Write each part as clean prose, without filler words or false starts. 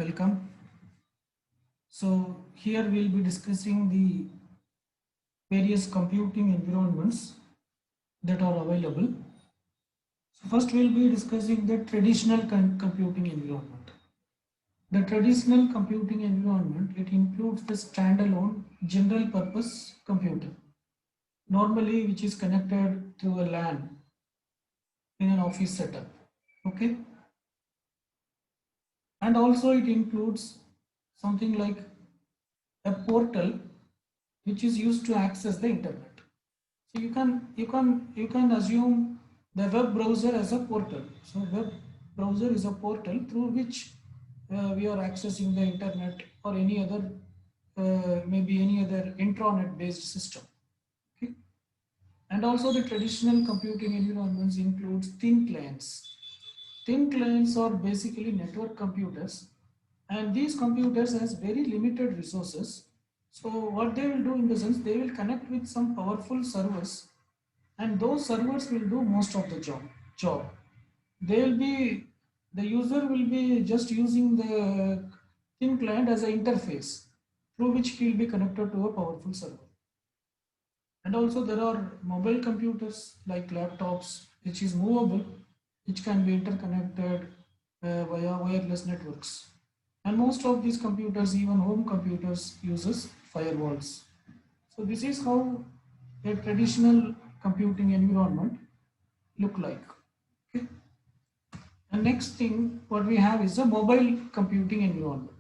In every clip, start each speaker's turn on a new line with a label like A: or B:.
A: welcome. So here we'll be discussing the various computing environments that are available. So first we'll be discussing the traditional computing environment. The traditional computing environment, it includes the standalone general purpose computer, normally which is connected through a LAN in an office setup. Okay, and also it includes something like a portal which is used to access the internet. So you can assume the web browser as a portal. So web browser is a portal through which we are accessing the internet or any other maybe any other intranet based system. Okay? And also the traditional computing environments includes thin clients. Thin clients are basically network computers, and these computers has very limited resources. So what they will do in the sense, they will connect with some powerful servers, and those servers will do most of the job. They will be the user will be just using the thin client as an interface through which he will be connected to a powerful server. And also there are mobile computers like laptops, which is movable, which can be interconnected via wireless networks. And most of these computers, even home computers, uses firewalls. So this is how a traditional computing environment look like. Okay. And next thing what we have is a mobile computing environment.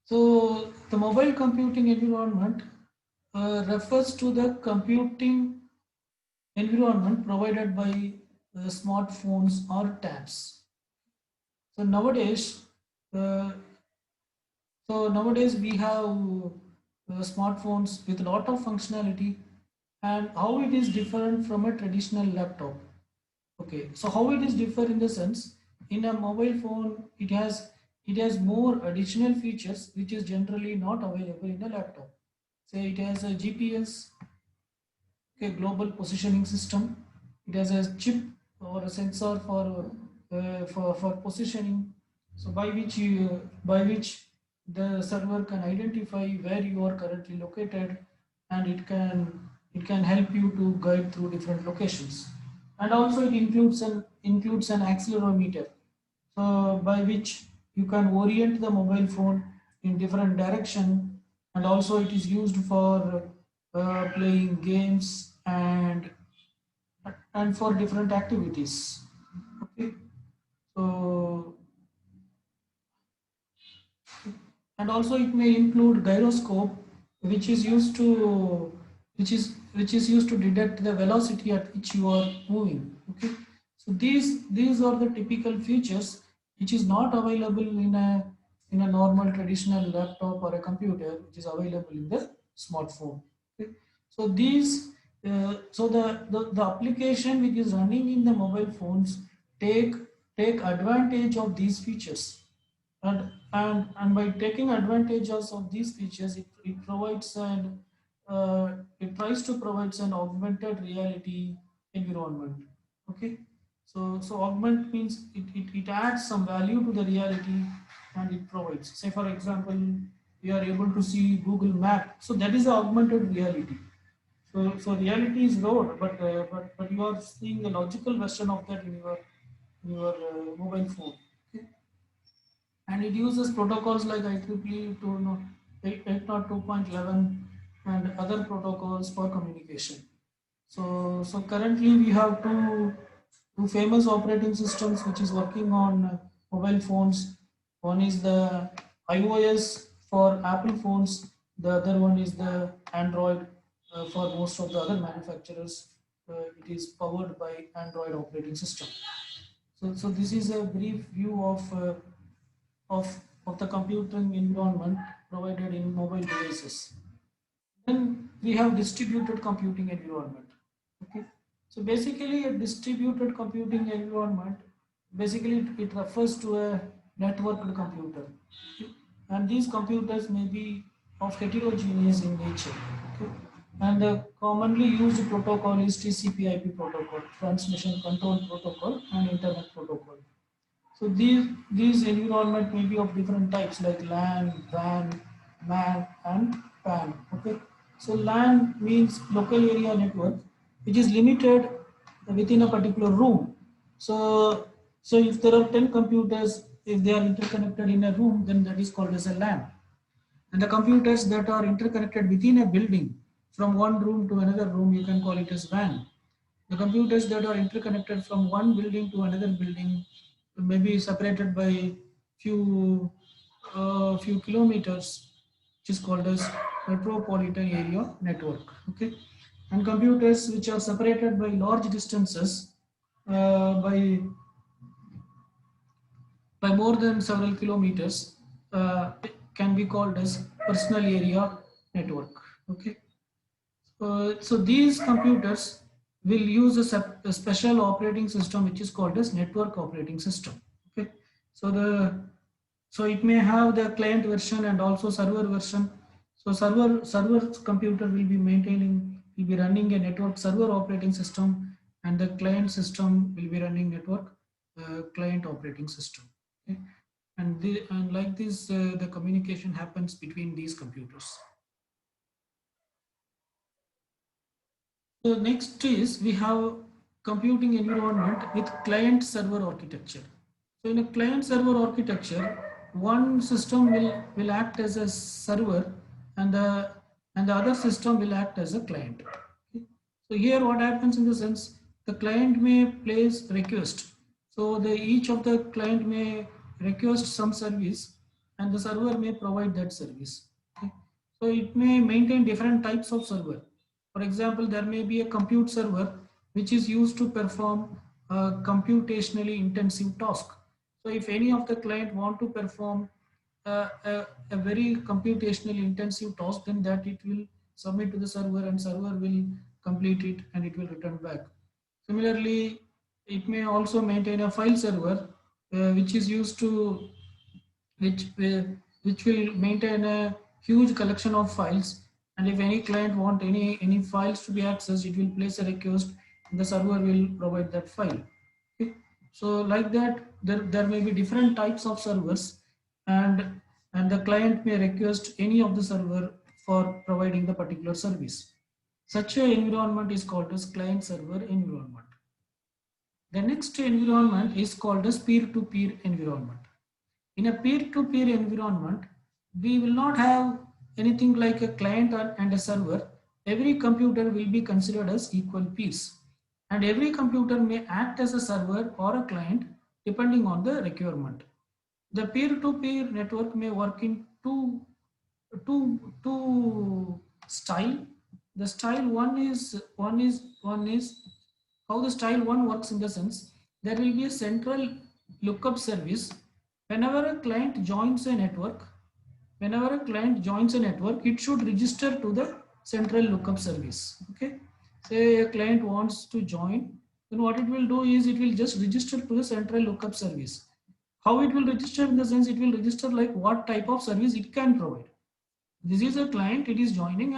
A: So the mobile computing environment refers to the computing environment provided by smartphones or tabs. So nowadays, uh, we have smartphones with a lot of functionality, and how it is different from a traditional laptop. Okay, so how it is different in the sense, in a mobile phone it has more additional features which is generally not available in a laptop. Say it has a GPS, okay, global positioning system. It has a chip or a sensor for positioning. So by which the server can identify where you are currently located, and it can help you to guide through different locations. And also it includes an accelerometer, so by which you can orient the mobile phone in different direction. And also it is used for playing games and for different activities. Okay, so and also it may include gyroscope, which is used to which is used to detect the velocity at which you are moving. Okay, so these are the typical features which is not available in a normal traditional laptop or a computer, which is available in the smartphone. Okay, so the application which is running in the mobile phones take take advantage of these features. And by taking advantages of these features, it provides an it tries to provide an augmented reality environment. Okay, so augment means it adds some value to the reality, and it provides, say for example, you are able to see Google Map, so that is the augmented reality. So reality is road, but you are seeing the logical version of that in your mobile phone. Okay, and it uses protocols like IEEE 802.11 and other protocols for communication. So currently we have two famous operating systems which is working on mobile phones. One is the iOS for Apple phones. The other one is the Android for most of the other manufacturers. It is powered by Android operating system. So this is a brief view of the computing environment provided in mobile devices. Then we have distributed computing environment. Okay. So basically a distributed computing environment, basically it refers to a networked computer. Okay. And these computers may be of heterogeneous in nature. Okay. And the commonly used protocol is TCP/IP protocol, transmission control protocol, and internet protocol. So these environment may be of different types like LAN, WAN, MAN, and PAN. Okay. So LAN means local area network, which is limited within a particular room. So if there are 10 computers, if they are interconnected in a room, then that is called as a LAN. And the computers that are interconnected within a building from one room to another room, you can call it as WAN. The computers that are interconnected from one building to another building may be separated by few few kilometers, which is called as metropolitan area network. Okay, and computers which are separated by large distances by more than several kilometers can be called as personal area network. Okay, so these computers will use a special operating system which is called as network operating system. Okay, so it may have the client version and also server version. So server computer will be running a network server operating system, and the client system will be running network client operating system. Okay, and like this the communication happens between these computers. So next is we have computing environment with client server architecture. So in a client server architecture, one system will act as a server, and the other system will act as a client. Okay. So here what happens in the sense, the client may place request. So the each of the client may request some service, and the server may provide that service. Okay. So it may maintain different types of server. For example, there may be a compute server which is used to perform a computationally intensive task. So if any of the client want to perform a very computationally intensive task, then that it will submit to the server, and server will complete it and it will return back. Similarly, it may also maintain a file server which is used to which will which will maintain a huge collection of files, and if any client want any files to be accessed, it will place a request and the server will provide that file. Okay. So like that there may be different types of servers, and the client may request any of the server for providing the particular service. Such an environment is called as client server environment. The next environment is called as peer-to-peer environment. In a peer-to-peer environment, we will not have anything like a client and a server. Every computer will be considered as equal peers, and every computer may act as a server or a client depending on the requirement. The peer-to-peer network may work in two style. The style one is how the style one works in the sense, there will be a central lookup service. Whenever a client joins a network, it should register to the central lookup service. Okay, say a client wants to join, then what it will do is it will just register to the central lookup service. How it will register in the sense, it will register like what type of service it can provide. This is a client, it is joining,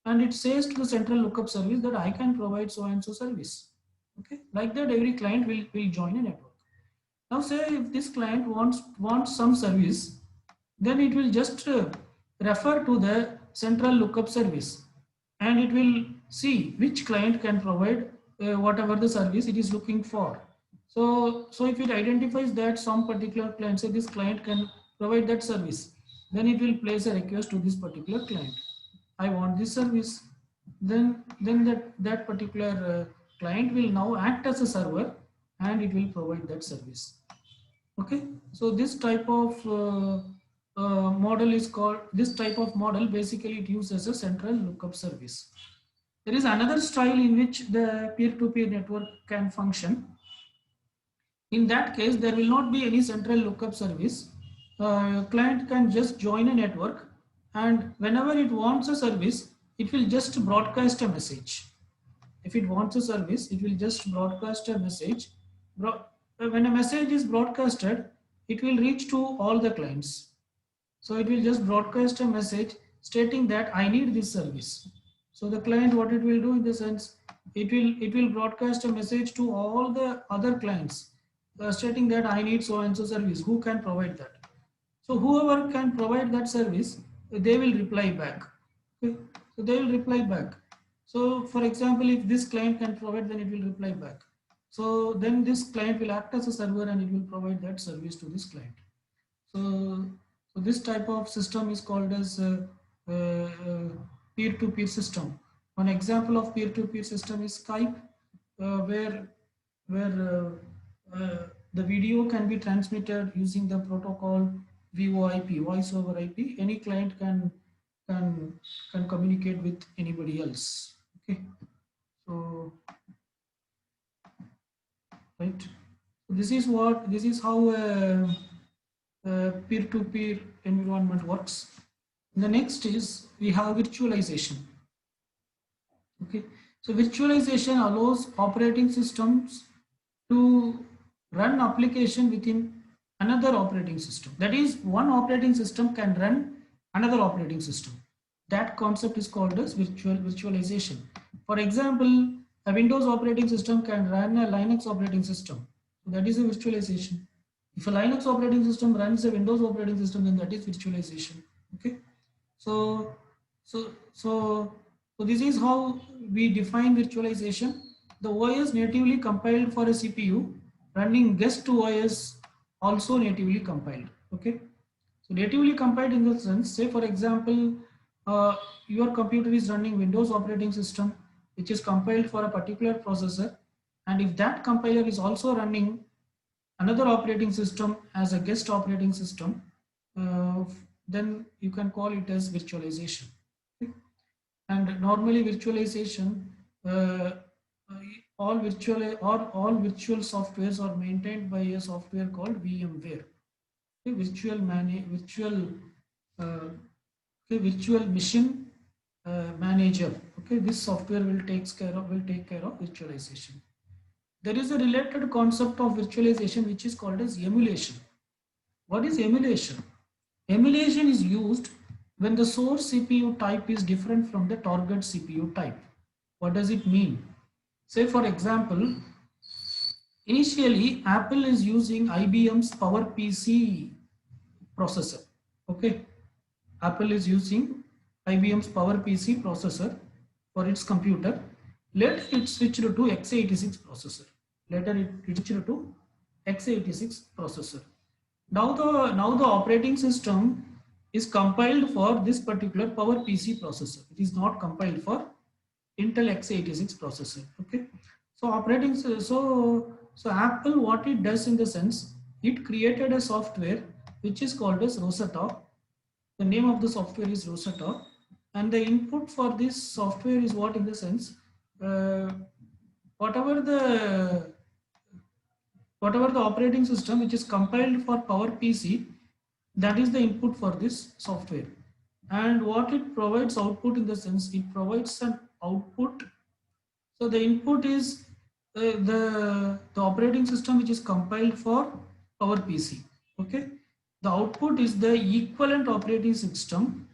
A: and it says to the central lookup service that I can provide so and so service. Okay, like that every client will join a network. Now say if this client wants some service, then it will just refer to the central lookup service, and it will see which client can provide whatever the service it is looking for. So if it identifies that some particular client, say this client can provide that service, then it will place a request to this particular client. I want this service. Then that particular client will now act as a server, and it will provide that service. Okay, so this type of model is called, this type of model basically it uses a central lookup service. There is another style in which the peer-to-peer network can function. In that case, there will not be any central lookup service. Client can just join a network, and whenever it wants a service, it will just broadcast a message. If it wants a service, it will just broadcast a message. When a message is broadcasted, it will reach to all the clients. So it will just broadcast a message stating that I need this service. So the client, what it will do in the sense, it will broadcast a message to all the other clients stating that I need so and so service. Who can provide that? So whoever can provide that service, they will reply back. Okay? So they will reply back. So for example, if this client can provide, then it will reply back. So then this client will act as a server and it will provide that service to this client. So this type of system is called as peer-to-peer system. One example of peer-to-peer system is Skype, where the video can be transmitted using the protocol VoIP, voice over IP. Any client can can communicate with anybody else. Okay, so right. So this is how peer-to-peer environment works. The next is we have virtualization. Okay, so virtualization allows operating systems to run application within another operating system. That is, one operating system can run another operating system. That concept is called as virtualization. For example, a Windows operating system can run a Linux operating system. So that is a virtualization. If a Linux operating system runs a Windows operating system, then that is virtualization. Okay, so so so so this is how we define virtualization. The OS natively compiled for a CPU running guest OS also natively compiled. Okay, so natively compiled in the sense, say for example, your computer is running Windows operating system, which is compiled for a particular processor, and if that compiler is also running another operating system as a guest operating system, uh, then you can call it as virtualization. Okay? And normally virtualization, uh, all virtual softwares are maintained by a software called VMware. Okay? Uh, virtual machine manager. Okay, this software will take care of virtualization. There is a related concept of virtualization which is called as emulation. What is emulation? Emulation is used when the source CPU type is different from the target CPU type. What does it mean? Say for example, initially Apple is using IBM's PowerPC processor. Okay, Apple is using IBM's PowerPC processor for its computer. Later it switched to x86 processor. Later it switched to x86 processor. Now the operating system is compiled for this particular PowerPC processor. It is not compiled for Intel x86 processor. Okay, so so Apple, what it does in the sense, it created a software which is called as Rosetta. The name of the software is Rosetta, and the input for this software is what, in the sense, uh, whatever the whatever the operating system which is compiled for PowerPC, that is the input for this software. And what it provides output, in the sense, it provides an output. So the input is the operating system which is compiled for PowerPC. Okay, the output is the equivalent operating system.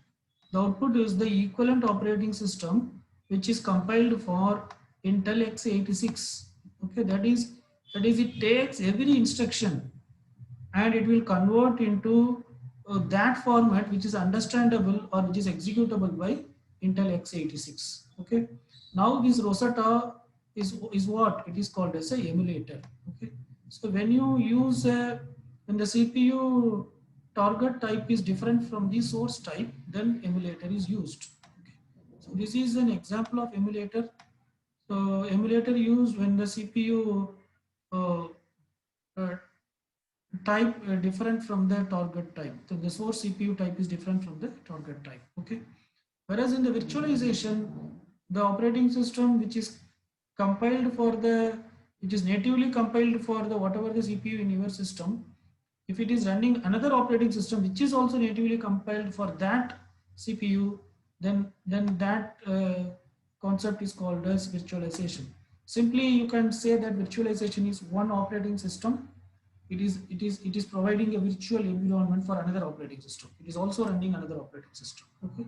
A: The output is the equivalent operating system which is compiled for Intel x86. Okay, that is it takes every instruction and it will convert into that format which is understandable or which is executable by Intel x86. Okay, now this Rosetta is what it is called as a emulator. Okay, so when you use when the CPU target type is different from the source type, then emulator is used. Okay, so this is an example of emulator. So emulator used when the CPU uh, uh, type different from the target type. So the source CPU type is different from the target type. Okay. Whereas in the virtualization, the operating system which is compiled for the which is natively compiled for the whatever the CPU in your system, if it is running another operating system which is also natively compiled for that CPU, then that concept is called as virtualization. Simply you can say that virtualization is one operating system. It is providing a virtual environment for another operating system. It is also running another operating system. Okay.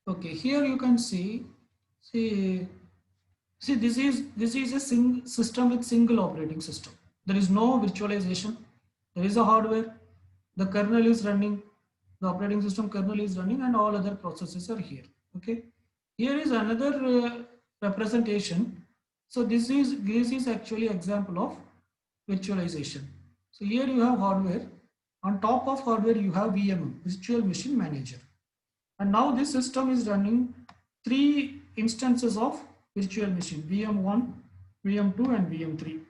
A: Okay, here you can see See, this is a single system with single operating system. There is no virtualization. There is a hardware. The kernel is running. The operating system kernel is running, and all other processes are here. Okay. Here is another representation. So this is actually example of virtualization. So here you have hardware. On top of hardware, you have VMM, Virtual Machine Manager. And now this system is running three instances of virtual machine, VM1, VM2 and VM3.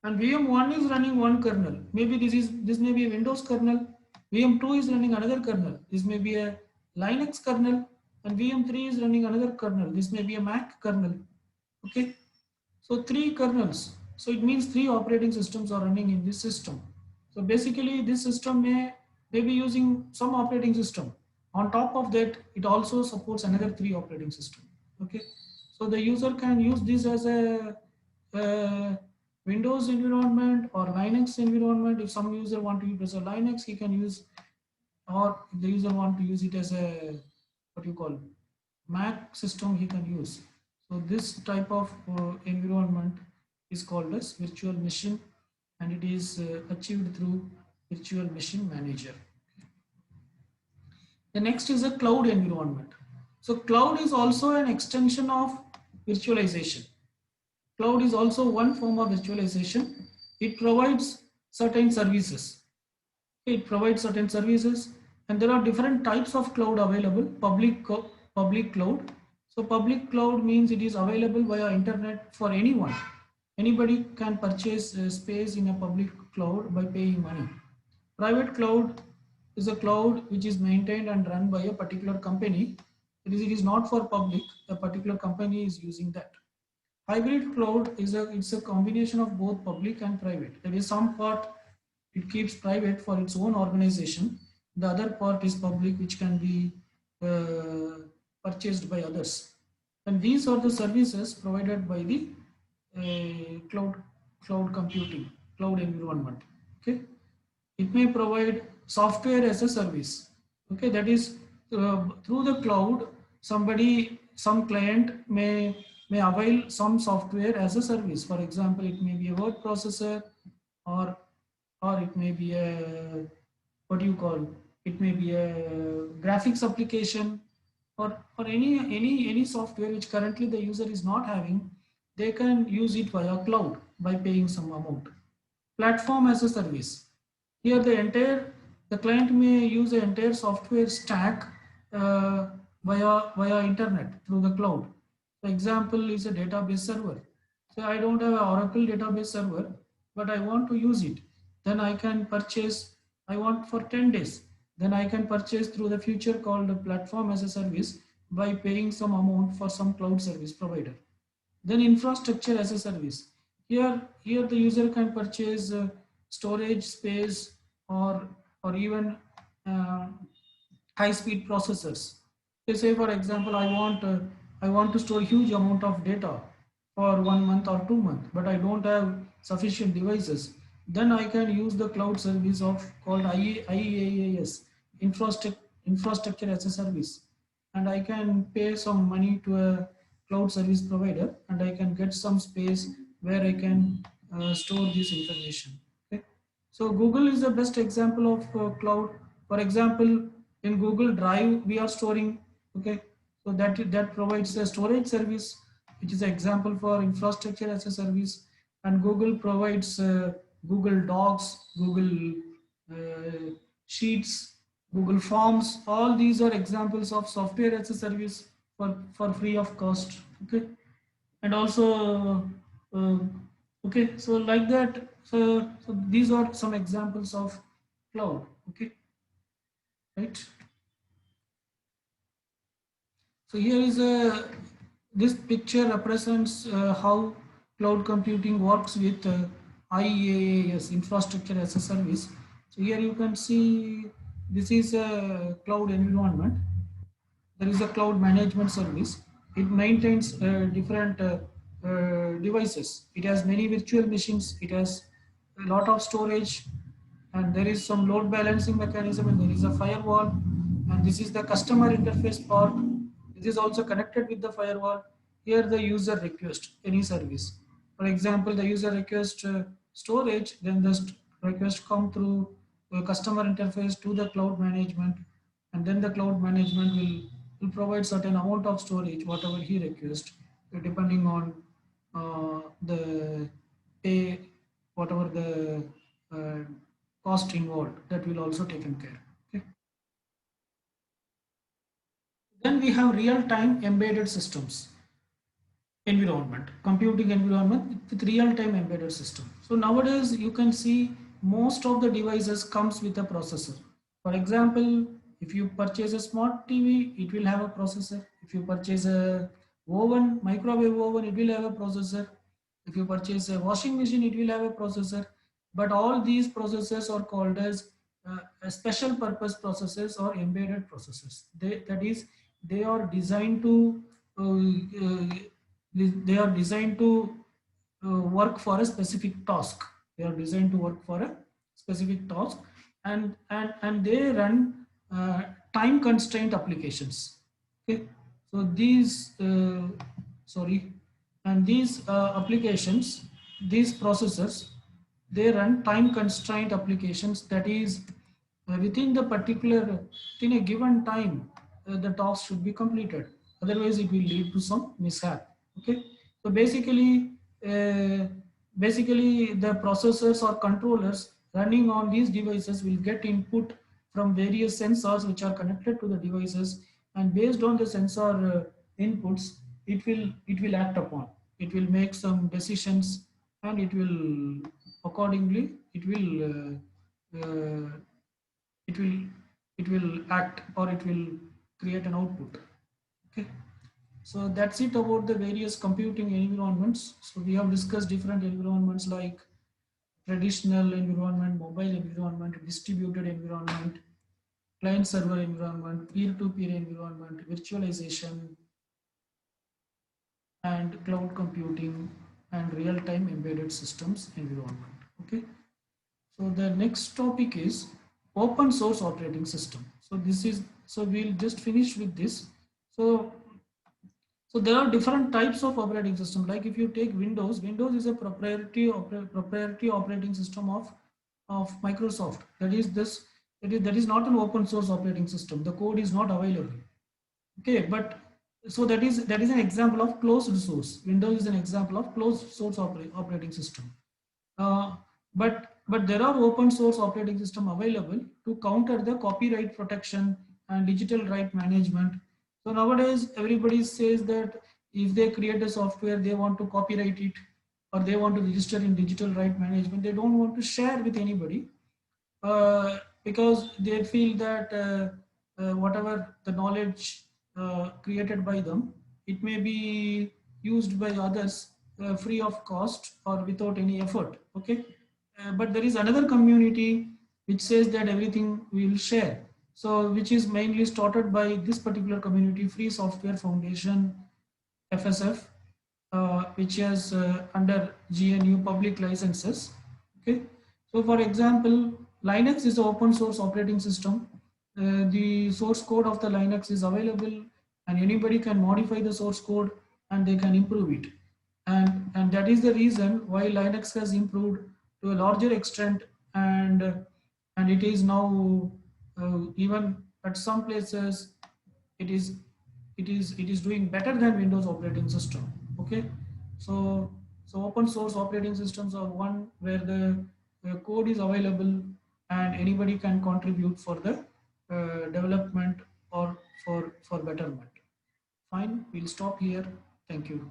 A: And VM1 is running one kernel. Maybe this may be a Windows kernel. VM2 is running another kernel. This may be a Linux kernel. And VM3 is running another kernel. This may be a Mac kernel. Okay. So three kernels. So it means three operating systems are running in this system. So basically this system may be using some operating system. On top of that, it also supports another three operating system. Okay. So the user can use this as a Windows environment or Linux environment. If some user want to use it as a Linux, he can use, or if the user want to use it as a, what you call, Mac system, he can use. So this type of environment is called as virtual machine, and it is achieved through Virtual Machine Manager. The next is a cloud environment. So cloud is also an extension of virtualization. Cloud is also one form of virtualization. It provides certain services. It provides certain services, and there are different types of cloud available. Public cloud. So public cloud means it is available via internet for anyone. Anybody can purchase space in a public cloud by paying money. Private cloud is a cloud which is maintained and run by a particular company. It is not for public. A particular company is using that. Hybrid cloud is it's a combination of both public and private. There is some part it keeps private for its own organization. The other part is public, which can be purchased by others. And these are the services provided by the cloud computing, cloud environment. Okay, it may provide software as a service. Okay, that is through the cloud, some client may avail some software as a service. For example, it may be a word processor, or it may be a, what do you call, it may be a graphics application, or any software which currently the user is not having. They can use it via cloud by paying some amount. Platform as a service. Here the client may use the entire software stack via internet through the cloud. For example, is a database server. So I don't have an Oracle database server, but I want to use it. Then I can purchase, I want for 10 days. Then I can purchase through the feature called platform as a service by paying some amount for some cloud service provider. Then infrastructure as a service. Here the user can purchase storage space, or even uh, high-speed processors. Say for example, I want to store huge amount of data for 1 month or 2 months, but I don't have sufficient devices. Then I can use the cloud service of called IaaS, infrastructure as a service, and I can pay some money to a cloud service provider, and I can get some space where I can store this information. Okay. So Google is the best example of cloud. For example, in Google Drive, we are storing. Okay, so that provides a storage service, which is an example for infrastructure as a service. And Google provides Google Docs, Google Sheets, Google Forms. All these are examples of software as a service for free of cost. Okay, and also okay, so like that. So these are some examples of cloud. Okay, right. So here is a, this picture represents how cloud computing works with IaaS, infrastructure as a service. So here you can see this is a cloud environment. There is a cloud management service. It maintains different devices. It has many virtual machines. It has a lot of storage, and there is some load balancing mechanism, and there is a firewall, and this is the customer interface part. This is also connected with the firewall, here the user request any service. For example, the user request storage, then the request come through customer interface to the cloud management, and then the cloud management will provide certain amount of storage, whatever he requests, depending on the pay, whatever the uh, cost involved, that will also taken care. Okay. Then we have real-time embedded systems environment, computing environment with real-time embedded system. So nowadays you can see most of the devices comes with a processor. For example, if you purchase a smart TV, it will have a processor. If you purchase a oven, microwave oven, it will have a processor. If you purchase a washing machine, it will have a processor. But all these processors are called as special purpose processors or embedded processors. That is, they are designed to they are designed to work for a specific task. They are designed to work for a specific task, and they run time constraint applications. Okay, so these sorry, and these applications, these processors, they run time constraint applications. That is, within the particular, within a given time, the task should be completed. Otherwise, it will lead to some mishap. Okay, so uh, basically the processors or controllers running on these devices will get input from various sensors which are connected to the devices, and based on the sensor inputs, it will act upon. It will make some decisions, and it will accordingly uh, it will it will act, or it will create an output. Okay, so that's it about the various computing environments. So we have discussed different environments like traditional environment, mobile environment, distributed environment, client server environment, peer-to-peer environment, virtualization, and cloud computing, and real-time embedded systems environment. Okay, so the next topic is open source operating system. So this is, so we'll just finish with this. So there are different types of operating system. Like if you take Windows, Windows is a proprietary operating system of Microsoft. That is this. That is not an open source operating system. The code is not available. Okay, but so that is an example of closed source. Windows is an example of closed source operating system. Uh, but there are open source operating system available to counter the copyright protection and digital right management. So nowadays everybody says that if they create a software, they want to copyright it, or they want to register in digital right management. They don't want to share with anybody, because they feel that whatever the knowledge created by them, it may be used by others free of cost or without any effort. Okay, but there is another community which says that everything we will share. So which is mainly started by this particular community, Free Software Foundation, FSF, which is under GNU public licenses. Okay, so for example, Linux is an open source operating system. The source code of the Linux is available, and anybody can modify the source code and they can improve it. And that is the reason why Linux has improved to a larger extent, and it is now even at some places it is doing better than Windows operating system. Okay, so open source operating systems are one where the code is available and anybody can contribute for the development or for betterment. Fine, we'll stop here. Thank you.